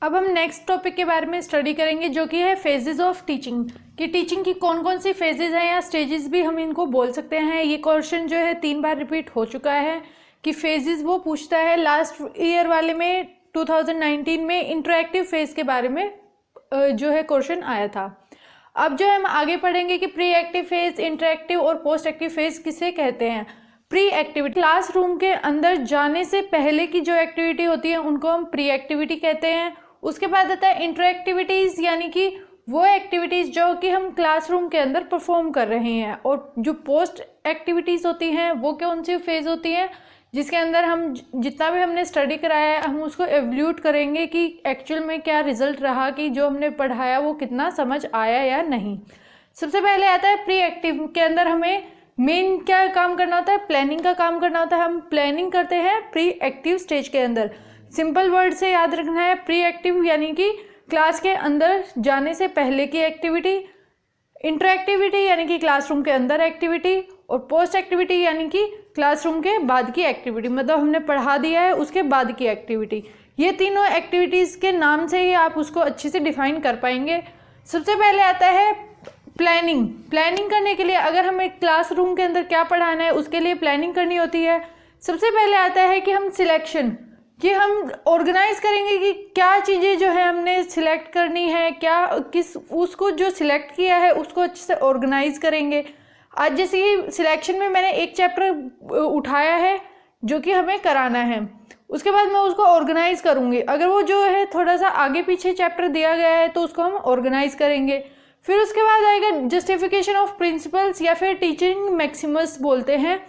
अब हम next topic के बारे में स्टडी करेंगे जो कि है फेजेस ऑफ टीचिंग, कि टीचिंग की कौन कौन सी फेजेस हैं या स्टेजेस भी हम इनको बोल सकते हैं। ये क्वेश्चन जो है 3 बार रिपीट हो चुका है कि फेजेस वो पूछता है। लास्ट ईयर वाले में 2019 में इंटरैक्टिव फेज के बारे में जो है क्वेश्चन आया था। अब जो हम आगे पढ़ेंगे कि प्री एक्टिव फेज, इंटरैक्टिव और पोस्ट एक्टिव फेज किसे कहते हैं। प्री एक्टिविटी, क्लासरूम के अंदर जाने से पहले की जो एक्टिविटी होती है उनको हम प्री एक्टिविटी कहते हैं। उसके बाद आता है इंटरैक्टिविटीज़, यानी कि वो एक्टिविटीज़ जो कि हम क्लासरूम के अंदर परफॉर्म कर रहे हैं। और जो पोस्ट एक्टिविटीज़ होती हैं वो कौन सी फेज होती हैं, जिसके अंदर हम जितना भी हमने स्टडी कराया है हम उसको एवल्यूट करेंगे कि एक्चुअल में क्या रिजल्ट रहा, कि जो हमने पढ़ाया वो कितना समझ आया या नहीं। सबसे पहले आता है प्री एक्टिव के अंदर हमें मेन क्या काम करना होता है, प्लानिंग का काम करना होता है। हम प्लानिंग करते हैं प्री एक्टिव स्टेज के अंदर। सिंपल वर्ड से याद रखना है, प्री एक्टिव यानी कि क्लास के अंदर जाने से पहले की एक्टिविटी, इंटरएक्टिविटी यानी कि क्लासरूम के अंदर एक्टिविटी, और पोस्ट एक्टिविटी यानी कि क्लासरूम के बाद की एक्टिविटी, मतलब हमने पढ़ा दिया है उसके बाद की एक्टिविटी। ये तीनों एक्टिविटीज़ के नाम से ही आप उसको अच्छे से डिफाइन कर पाएंगे। सबसे पहले आता है प्लानिंग। प्लानिंग करने के लिए अगर हमें क्लासरूम के अंदर क्या पढ़ाना है उसके लिए प्लानिंग करनी होती है। सबसे पहले आता है कि हम सिलेक्शन, कि हम ऑर्गेनाइज करेंगे कि क्या चीज़ें जो है हमने सिलेक्ट करनी है, क्या किस उसको जो सिलेक्ट किया है उसको अच्छे से ऑर्गेनाइज करेंगे। आज जैसे कि सिलेक्शन में मैंने एक चैप्टर उठाया है जो कि हमें कराना है, उसके बाद मैं उसको ऑर्गेनाइज करूँगी। अगर वो जो है थोड़ा सा आगे पीछे चैप्टर दिया गया है तो उसको हम ऑर्गेनाइज करेंगे। फिर उसके बाद आएगा जस्टिफिकेशन ऑफ प्रिंसिपल्स या फिर टीचिंग मैक्सिमस बोलते हैं।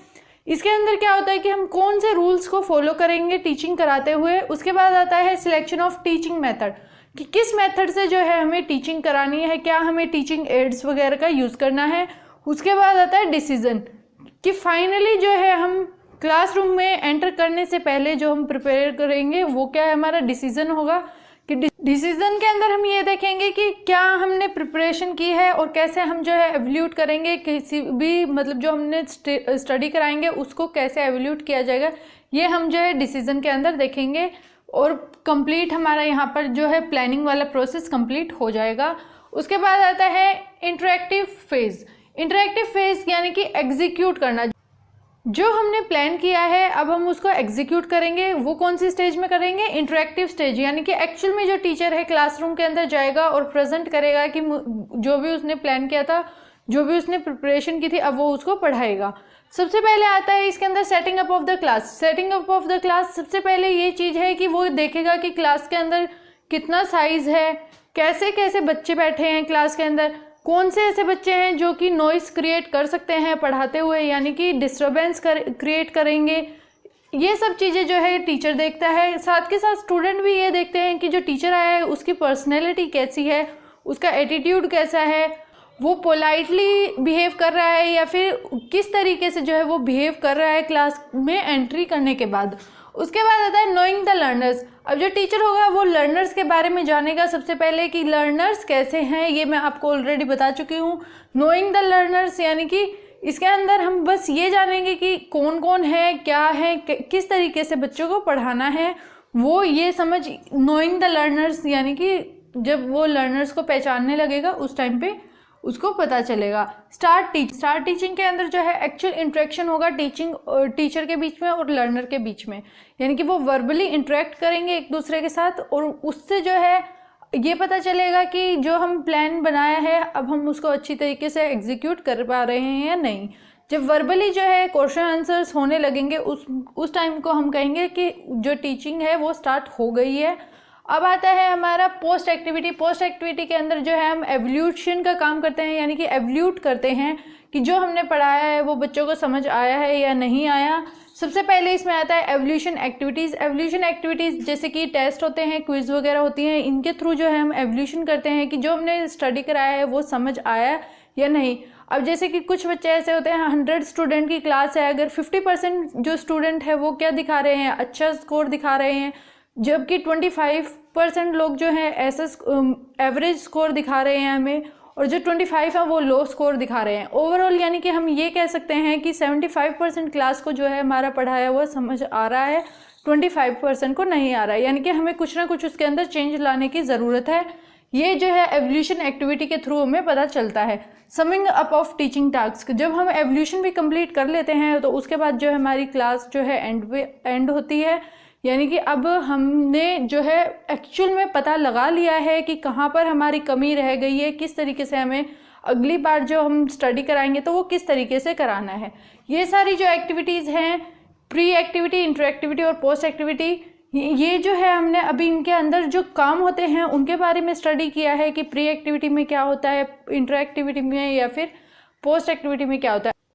इसके अंदर क्या होता है कि हम कौन से रूल्स को फॉलो करेंगे टीचिंग कराते हुए। उसके बाद आता है सिलेक्शन ऑफ टीचिंग मेथड, कि किस मेथड से जो है हमें टीचिंग करानी है, क्या हमें टीचिंग एड्स वगैरह का यूज़ करना है। उसके बाद आता है डिसीजन, कि फाइनली जो है हम क्लासरूम में एंटर करने से पहले जो हम प्रिपेयर करेंगे वो क्या है, हमारा डिसीजन होगा। कि डिसीजन के अंदर हम ये देखेंगे कि क्या हमने प्रिपरेशन की है और कैसे हम जो है एवल्यूट करेंगे, किसी भी मतलब जो हमने स्टडी कराएंगे उसको कैसे एवल्यूट किया जाएगा, ये हम जो है डिसीजन के अंदर देखेंगे। और कंप्लीट हमारा यहाँ पर जो है प्लानिंग वाला प्रोसेस कंप्लीट हो जाएगा। उसके बाद आता है इंटरैक्टिव फेज। इंटरैक्टिव फेज यानी कि एग्जीक्यूट करना, जो हमने प्लान किया है अब हम उसको एग्जीक्यूट करेंगे। वो कौन सी स्टेज में करेंगे, इंटरैक्टिव स्टेज, यानी कि एक्चुअल में जो टीचर है क्लासरूम के अंदर जाएगा और प्रेजेंट करेगा कि जो भी उसने प्लान किया था, जो भी उसने प्रिपरेशन की थी, अब वो उसको पढ़ाएगा। सबसे पहले आता है इसके अंदर setting up of the class. Setting up of the class सबसे पहले ये चीज़ है कि वो देखेगा कि क्लास के अंदर कितना साइज है, कैसे कैसे बच्चे बैठे हैं क्लास के अंदर, कौन से ऐसे बच्चे हैं जो कि नॉइस क्रिएट कर सकते हैं पढ़ाते हुए, यानी कि डिस्टर्बेंस क्रिएट करेंगे। ये सब चीज़ें जो है टीचर देखता है। साथ के साथ स्टूडेंट भी ये देखते हैं कि जो टीचर आया है उसकी पर्सनैलिटी कैसी है, उसका एटीट्यूड कैसा है, वो पोलाइटली बिहेव कर रहा है या फिर किस तरीके से जो है वो बिहेव कर रहा है क्लास में एंट्री करने के बाद। उसके बाद आता है नोइंग द लर्नर्स। अब जो टीचर होगा वो लर्नर्स के बारे में जानेगा सबसे पहले कि लर्नर्स कैसे हैं, ये मैं आपको ऑलरेडी बता चुकी हूँ। नोइंग द लर्नर्स यानी कि इसके अंदर हम बस ये जानेंगे कि कौन कौन है, क्या है, किस तरीके से बच्चों को पढ़ाना है, वो ये समझ नोइंग द लर्नर्स, यानी कि जब वो लर्नर्स को पहचानने लगेगा उस टाइम पे उसको पता चलेगा। स्टार्ट टीचिंग के अंदर जो है एक्चुअल इंटरेक्शन होगा टीचर के बीच में और लर्नर के बीच में, यानी कि वो वर्बली इंटरेक्ट करेंगे एक दूसरे के साथ और उससे जो है ये पता चलेगा कि जो हम प्लान बनाया है अब हम उसको अच्छी तरीके से एग्जीक्यूट कर पा रहे हैं या नहीं। जब वर्बली जो है क्वेश्चन आंसर्स होने लगेंगे उस टाइम को हम कहेंगे कि जो टीचिंग है वो स्टार्ट हो गई है। अब आता है हमारा पोस्ट एक्टिविटी। पोस्ट एक्टिविटी के अंदर जो है हम एवल्यूशन का काम करते हैं, यानी कि एवल्यूट करते हैं कि जो हमने पढ़ाया है वो बच्चों को समझ आया है या नहीं आया। सबसे पहले इसमें आता है एवल्यूशन एक्टिविटीज़। एवल्यूशन एक्टिविटीज़ जैसे कि टेस्ट होते हैं, क्विज वगैरह होती हैं, इनके थ्रू जो है हम एवल्यूशन करते हैं कि जो हमने स्टडी कराया है वो समझ आया या नहीं। अब जैसे कि कुछ बच्चे ऐसे होते हैं, 100 स्टूडेंट की क्लास है, अगर 50% जो स्टूडेंट है वो क्या दिखा रहे हैं, अच्छा स्कोर दिखा रहे हैं, जबकि 25% लोग जो हैं ऐसा एवरेज स्कोर दिखा रहे हैं हमें, और जो 25 है वो लो स्कोर दिखा रहे हैं। ओवरऑल यानी कि हम ये कह सकते हैं कि 75% क्लास को जो है हमारा पढ़ाया हुआ समझ आ रहा है, 25% को नहीं आ रहा है, यानी कि हमें कुछ ना कुछ उसके अंदर चेंज लाने की ज़रूरत है। ये जो है एवोल्यूशन एक्टिविटी के थ्रू हमें पता चलता है। Summing up of teaching task, जब हम एवोल्यूशन भी कंप्लीट कर लेते हैं तो उसके बाद जो है हमारी क्लास जो है एंड होती है, यानी कि अब हमने जो है एक्चुअल में पता लगा लिया है कि कहाँ पर हमारी कमी रह गई है, किस तरीके से हमें अगली बार जो हम स्टडी कराएंगे तो वो किस तरीके से कराना है। ये सारी जो एक्टिविटीज़ हैं, प्री एक्टिविटी, इंटर एक्टिविटी और पोस्ट एक्टिविटी, ये जो है हमने अभी इनके अंदर जो काम होते हैं उनके बारे में स्टडी किया है कि प्री एक्टिविटी में क्या होता है, इंटर एक्टिविटी में या फिर पोस्ट एक्टिविटी में क्या होता है।